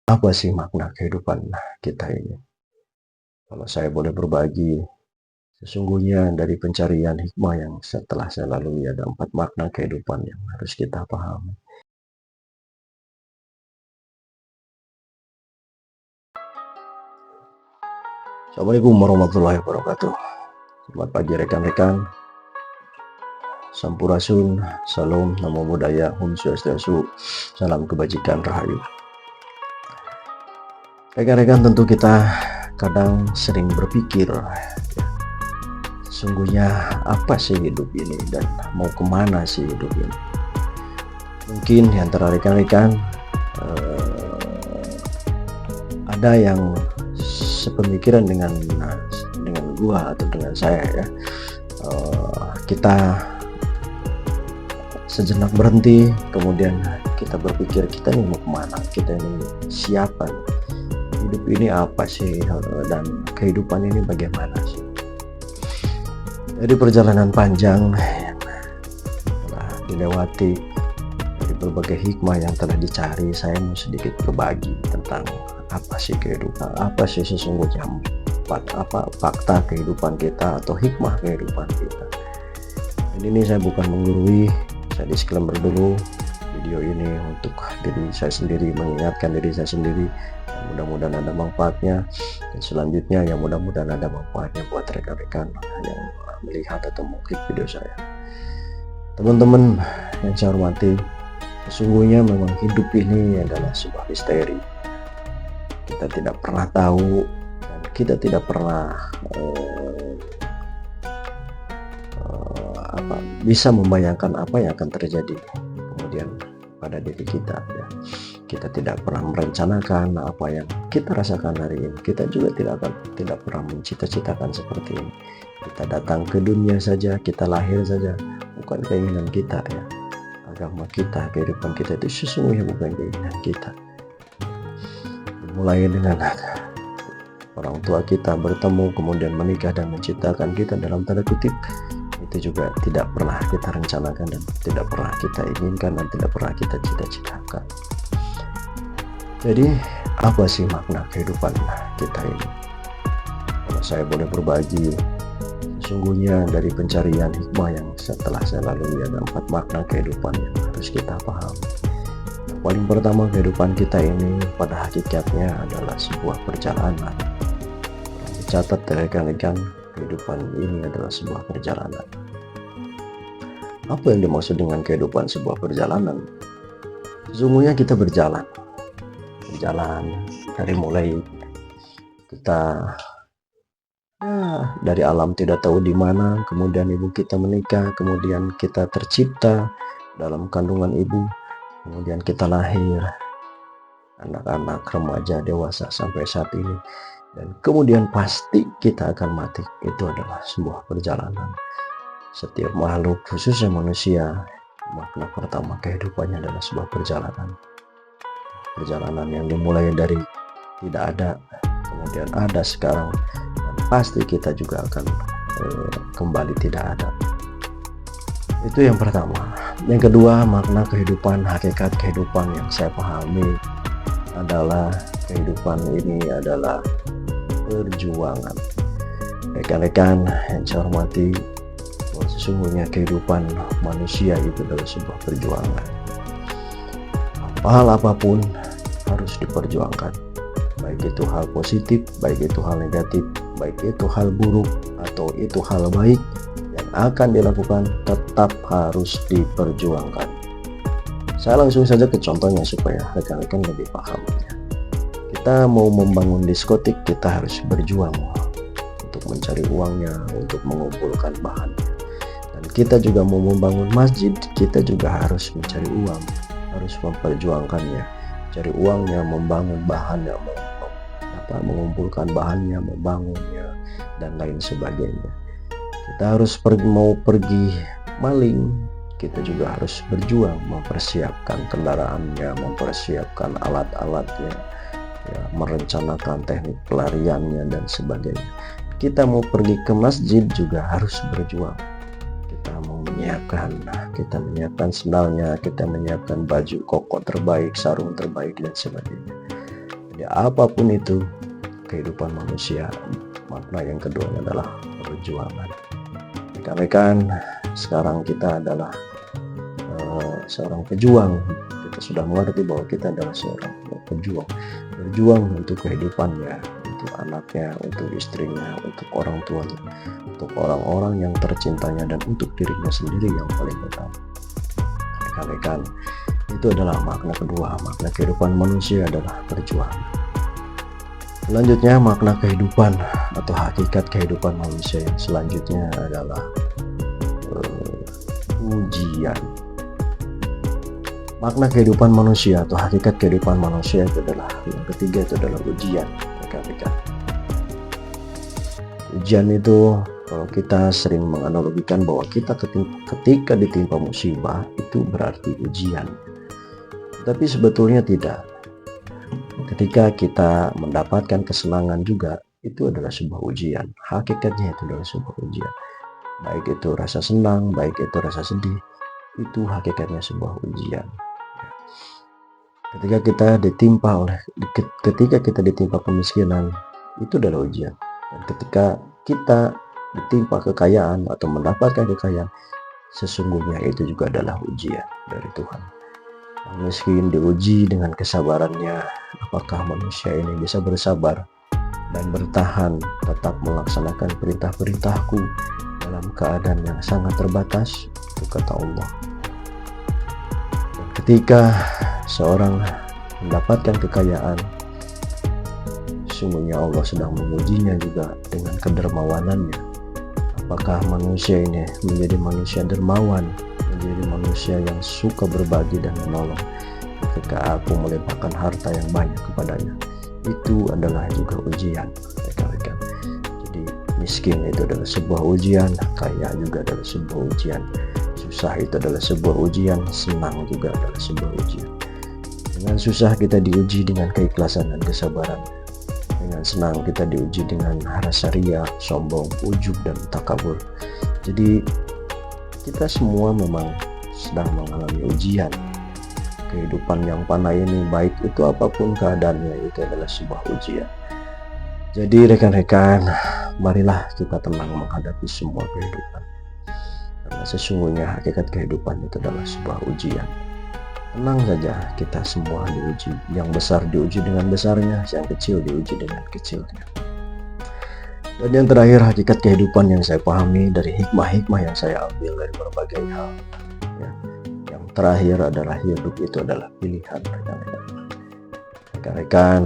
Apa sih makna kehidupan kita ini? Kalau saya boleh berbagi, sesungguhnya dari pencarian hikmah yang setelah saya lalui ada 4 makna kehidupan yang harus kita pahami. Assalamualaikum warahmatullahi wabarakatuh. Selamat pagi rekan-rekan. Sampurasun, salam, namo buddhaya, om swastiastu, salam kebajikan, rahayu. Rekan-rekan, tentu kita kadang sering berpikir, sesungguhnya apa sih hidup ini dan mau kemana sih hidup ini? Mungkin di antara rekan-rekan ada yang sepemikiran dengan gua atau dengan saya ya. Kita sejenak berhenti, kemudian kita berpikir kita ini mau kemana, kita ini siapa, hidup ini apa sih, dan kehidupan ini bagaimana sih. Jadi perjalanan panjang yang telah dilewati, dari berbagai hikmah yang telah dicari, saya mau sedikit berbagi tentang apa sih kehidupan, apa sih sesungguhnya fakta kehidupan kita atau hikmah kehidupan kita. Dan ini saya bukan menggurui, saya disclaimer dulu, video ini untuk diri saya sendiri, mengingatkan diri saya sendiri. Mudah-mudahan ada manfaatnya, dan selanjutnya yang mudah-mudahan ada manfaatnya buat rekan-rekan yang melihat atau mengklik video saya. Teman-teman yang saya hormati, sesungguhnya memang hidup ini adalah sebuah misteri. Kita tidak pernah tahu dan kita tidak pernah bisa membayangkan apa yang akan terjadi kemudian pada diri kita ya. Kita tidak pernah merencanakan apa yang kita rasakan hari ini. Kita juga tidak pernah mencita-citakan seperti ini. Kita datang ke dunia saja, kita lahir saja, bukan keinginan kita ya. Agama kita, kehidupan kita itu sesungguhnya bukan keinginan kita. Mulai dengan orang tua kita bertemu, kemudian menikah dan menciptakan kita dalam tanda kutip, itu juga tidak pernah kita rencanakan dan tidak pernah kita inginkan dan tidak pernah kita cita-citakan. Jadi apa sih makna kehidupan kita ini? Kalau saya boleh berbagi, sesungguhnya dari pencarian hikmah yang setelah saya lalui ada 4 makna kehidupan yang harus kita pahami. Yang paling pertama, kehidupan kita ini pada hakikatnya adalah sebuah perjalanan. Catat rekan-rekan, kehidupan ini adalah sebuah perjalanan. Apa yang dimaksud dengan kehidupan sebuah perjalanan? Sesungguhnya kita berjalan dari mulai kita dari alam tidak tahu di mana, kemudian ibu kita menikah, kemudian kita tercipta dalam kandungan ibu, kemudian kita lahir, anak-anak, remaja, dewasa sampai saat ini. Dan kemudian pasti kita akan mati. Itu adalah sebuah perjalanan. Setiap makhluk, khususnya manusia, makna pertama kehidupannya adalah sebuah perjalanan. Perjalanan yang dimulai dari tidak ada, kemudian ada sekarang, dan pasti kita juga akan kembali tidak ada. Itu yang pertama. Yang kedua, makna kehidupan, hakikat kehidupan yang saya pahami adalah kehidupan ini adalah perjuangan. Rekan-rekan yang saya hormati, bahwa sesungguhnya kehidupan manusia itu adalah sebuah perjuangan. Hal apapun harus diperjuangkan, baik itu hal positif, baik itu hal negatif, baik itu hal buruk atau itu hal baik yang akan dilakukan, tetap harus diperjuangkan. Saya langsung saja ke contohnya supaya rekan-rekan lebih paham. Kita mau membangun diskotik, kita harus berjuang untuk mencari uangnya, untuk mengumpulkan bahannya. Dan kita juga mau membangun masjid, kita juga harus mencari uang, harus memperjuangkannya, cari uangnya, membangun bahannya, mengumpulkan bahannya, membangunnya, dan lain sebagainya. Kita harus mau pergi maling, kita juga harus berjuang mempersiapkan kendaraannya, mempersiapkan alat-alatnya, ya, merencanakan teknik pelariannya dan sebagainya. Kita mau pergi ke masjid juga harus berjuang. Kita menyiapkan sendalnya, kita menyiapkan baju koko terbaik, sarung terbaik dan sebagainya. Jadi apapun itu kehidupan manusia, makna yang kedua adalah perjuangan. Rekan-rekan, sekarang kita adalah seorang pejuang. Kita sudah mengerti bahwa kita adalah seorang pejuang, berjuang untuk kehidupannya, untuk anaknya, untuk istrinya, untuk orang tuanya, untuk orang-orang yang tercintanya, dan untuk dirinya sendiri yang paling utama. Rekan-rekan, itu adalah makna kedua. Makna kehidupan manusia adalah perjuangan. Selanjutnya, makna kehidupan atau hakikat kehidupan manusia yang selanjutnya adalah ujian. Makna kehidupan manusia atau hakikat kehidupan manusia itu adalah yang ketiga, itu adalah ujian. Rekan-rekan, ujian itu kalau kita sering menganalogikan bahwa kita ketika ditimpa musibah itu berarti ujian, tapi sebetulnya tidak. Ketika kita mendapatkan kesenangan juga itu adalah sebuah ujian. Hakikatnya itu adalah sebuah ujian. Baik itu rasa senang, baik itu rasa sedih, itu hakikatnya sebuah ujian. Ketika kita ditimpa kemiskinan, itu adalah ujian. Dan ketika kita ditimpa kekayaan atau mendapatkan kekayaan, sesungguhnya itu juga adalah ujian dari Tuhan. Yang miskin diuji dengan kesabarannya. Apakah manusia ini bisa bersabar dan bertahan tetap melaksanakan perintah-perintahku dalam keadaan yang sangat terbatas? Itu kata Allah. Dan ketika seorang mendapatkan kekayaan, sesungguhnya Allah sedang mengujinya juga dengan kedermawanannya. Apakah manusia ini menjadi manusia dermawan, menjadi manusia yang suka berbagi dan menolong ketika aku melimpahkan harta yang banyak kepadanya? Itu adalah juga ujian, rekan-rekan. Jadi miskin itu adalah sebuah ujian, kaya juga adalah sebuah ujian, susah itu adalah sebuah ujian, senang juga adalah sebuah ujian. Dengan susah kita diuji dengan keikhlasan dan kesabaran. Dengan senang kita diuji dengan rasa ria, sombong, ujub, dan takabur. Jadi kita semua memang sedang mengalami ujian. Kehidupan yang panah ini, baik itu apapun keadaannya, itu adalah sebuah ujian. Jadi rekan-rekan, marilah kita tenang menghadapi semua kehidupan. Karena sesungguhnya hakikat kehidupan itu adalah sebuah ujian. Tenang saja, kita semua diuji. Yang besar diuji dengan besarnya, yang kecil diuji dengan kecilnya. Dan yang terakhir, hakikat kehidupan yang saya pahami dari hikmah-hikmah yang saya ambil dari berbagai hal, ya. Yang terakhir adalah hidup itu adalah pilihan, rekan-rekan. Rekan-rekan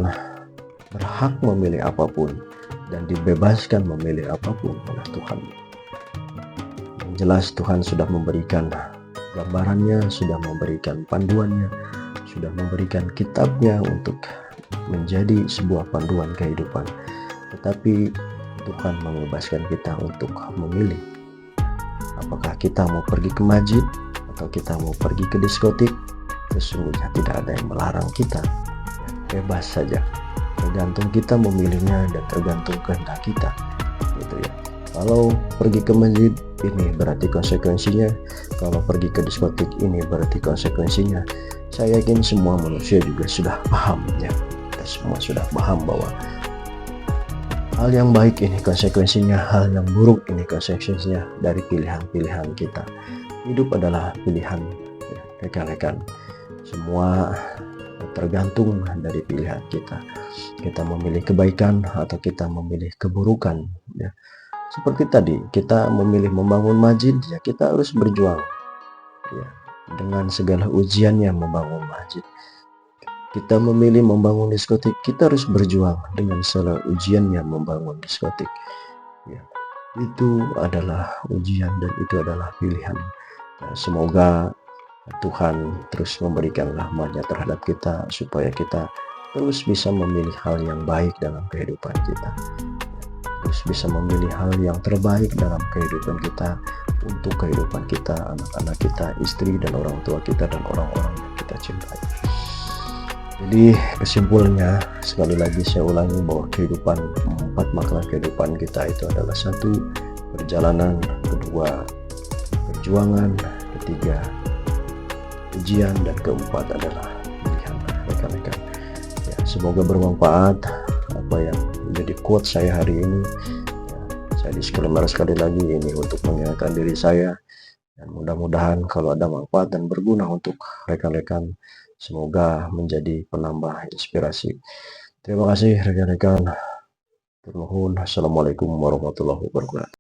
berhak memilih apapun dan dibebaskan memilih apapun oleh Tuhan. Yang jelas Tuhan sudah memberikan gambarannya, sudah memberikan panduannya, sudah memberikan kitabnya untuk menjadi sebuah panduan kehidupan. Tetapi Tuhan membebaskan kita untuk memilih. Apakah kita mau pergi ke masjid atau kita mau pergi ke diskotik? Sesungguhnya tidak ada yang melarang kita. Bebas saja. Tergantung kita memilihnya dan tergantung kehendak kita. Gitu ya. Kalau pergi ke masjid, ini berarti konsekuensinya. Kalau pergi ke diskotik, ini berarti konsekuensinya. Saya yakin semua manusia juga sudah paham, ya. Kita semua sudah paham bahwa hal yang baik ini konsekuensinya, hal yang buruk ini konsekuensinya dari pilihan-pilihan kita. Hidup adalah pilihan, ya, rekan-rekan. Semua tergantung dari pilihan kita. Kita memilih kebaikan atau kita memilih keburukan, ya. Seperti tadi, kita memilih membangun masjid, ya kita harus berjuang, ya, dengan segala ujiannya membangun masjid. Kita memilih membangun diskotik, kita harus berjuang dengan segala ujiannya membangun diskotik. Ya, itu adalah ujian dan itu adalah pilihan. Ya, semoga Tuhan terus memberikan rahmat-Nya terhadap kita supaya kita terus bisa memilih hal yang baik dalam kehidupan kita. Terus bisa memilih hal yang terbaik dalam kehidupan kita, untuk kehidupan kita, anak-anak kita, istri dan orang tua kita, dan orang-orang yang kita cintai. Jadi kesimpulannya, sekali lagi saya ulangi bahwa kehidupan, 4 makna kehidupan kita itu adalah: 1, perjalanan; 2, perjuangan; 3, ujian; dan 4 adalah pilihan, rekan-rekan. Ya, Semoga bermanfaat apa yang menjadi quote saya hari ini. Ya, saya disclaimer sekali lagi, ini untuk mengingatkan diri saya, dan mudah-mudahan kalau ada manfaat dan berguna untuk rekan-rekan, semoga menjadi penambah inspirasi. Terima kasih rekan-rekan. Assalamualaikum warahmatullahi wabarakatuh.